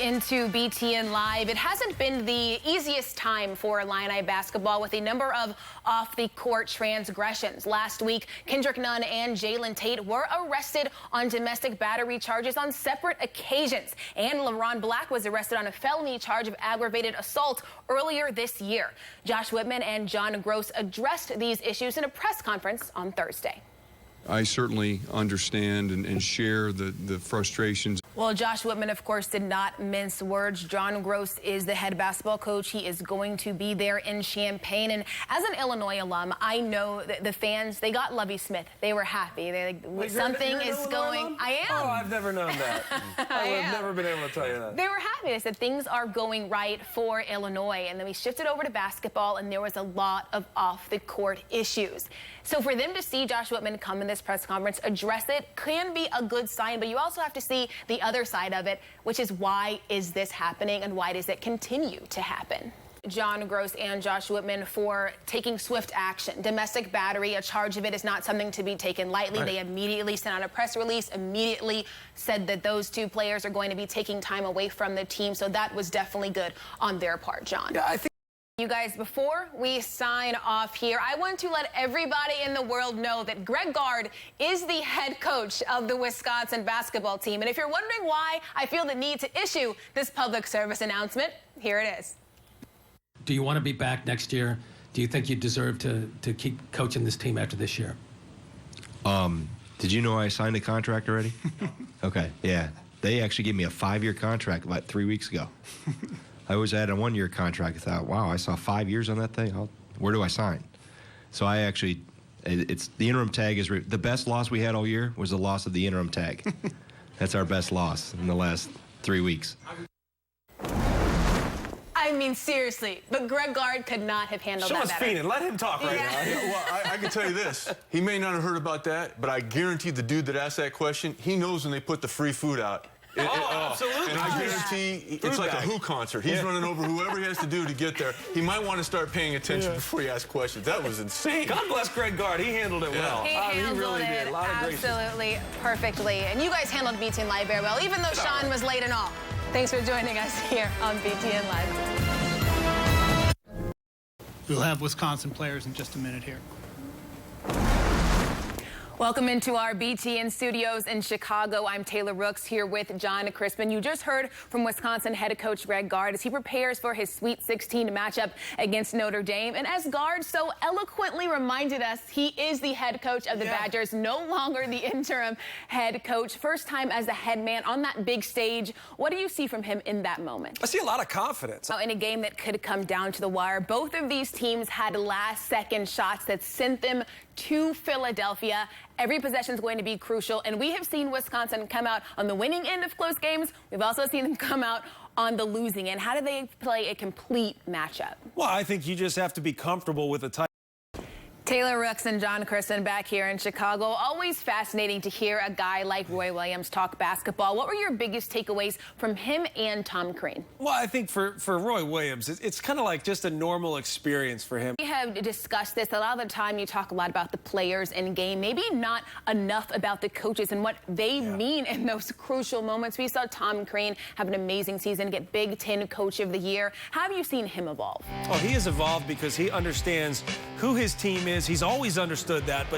into BTN Live. It hasn't been the easiest time for Illini basketball with a number of off-the-court transgressions. Last week, Kendrick Nunn and Jalen Tate were arrested on domestic battery charges on separate occasions. And LeBron Black was arrested on a felony charge of aggravated assault earlier this year. Josh Whitman and John Gross addressed these issues in a press conference on Thursday. I certainly understand and share the frustrations. Well, Josh Whitman, of course, did not mince words. John Gross is the head basketball coach. He is going to be there in Champaign. And as an Illinois alum, I know that the fans, they got Lovie Smith. They were happy. They like, something is going. I am. Oh, I've never known that. I've never been able to tell you that. They were happy. They said things are going right for Illinois. And then we shifted over to basketball, and there was a lot of off-the-court issues. So for them to see Josh Whitman come in this press conference, address it, can be a good sign. But you also have to see the other side of it, which is why is this happening and why does it continue to happen? John Gross and Josh Whitman for taking swift action. Domestic battery, a charge of it is not something to be taken lightly. Right. They immediately sent out a press release, immediately said that those two players are going to be taking time away from the team. So that was definitely good on their part, John. Yeah, I think. You guys, before we sign off here, I want to let everybody in the world know that Greg Gard is the head coach of the Wisconsin basketball team. And if you're wondering why I feel the need to issue this public service announcement, here it is. Do you want to be back next year? Do you think you deserve to keep coaching this team after this year? Did you know I signed a contract already? Okay, yeah. They actually gave me a 5-year contract about 3 weeks ago. I was at a 1-year contract. I thought, wow, I saw 5 years on that thing. Where do I sign? So I actually, it's the interim tag is the best loss we had all year was the loss of the interim tag. That's our best loss in the last 3 weeks. I mean, seriously, but Greg Gard could not have handled that better. Show us Feenan. Let him talk right now. Yeah, well, I can tell you this. He may not have heard about that, but I guarantee the dude that asked that question, he knows when they put the free food out. Absolutely. And I guarantee it's like a Who concert. He's running over whoever he has to do to get there. He might want to start paying attention before he asks questions. That was insane. God bless Greg Gard. He handled it well. He really did. A lot of gracious. Absolutely perfectly. And you guys handled BTN Live very well, even though Sean was late and all. Thanks for joining us here on BTN Live. We'll have Wisconsin players in just a minute here. Welcome into our BTN studios in Chicago. I'm Taylor Rooks here with John Crispin. You just heard from Wisconsin head coach Greg Gard as he prepares for his Sweet 16 matchup against Notre Dame. And as Gard so eloquently reminded us, he is the head coach of the Badgers, no longer the interim head coach. First time as the head man on that big stage. What do you see from him in that moment? I see a lot of confidence. In a game that could come down to the wire, both of these teams had last-second shots that sent them to Philadelphia. Every possession is going to be crucial, and we have seen Wisconsin come out on the winning end of close games. We've also seen them come out on the losing end. How do they play a complete matchup? Well, I think you just have to be comfortable with the type. Taylor Rooks and John Crispin back here in Chicago. Always fascinating to hear a guy like Roy Williams talk basketball. What were your biggest takeaways from him and Tom Crean? Well, I think for Roy Williams, it's kind of like just a normal experience for him. We have discussed this. A lot of the time you talk a lot about the players in game, maybe not enough about the coaches and what they mean in those crucial moments. We saw Tom Crean have an amazing season, get Big Ten Coach of the Year. How have you seen him evolve? Oh, he has evolved because he understands who his team is. He's always understood that, but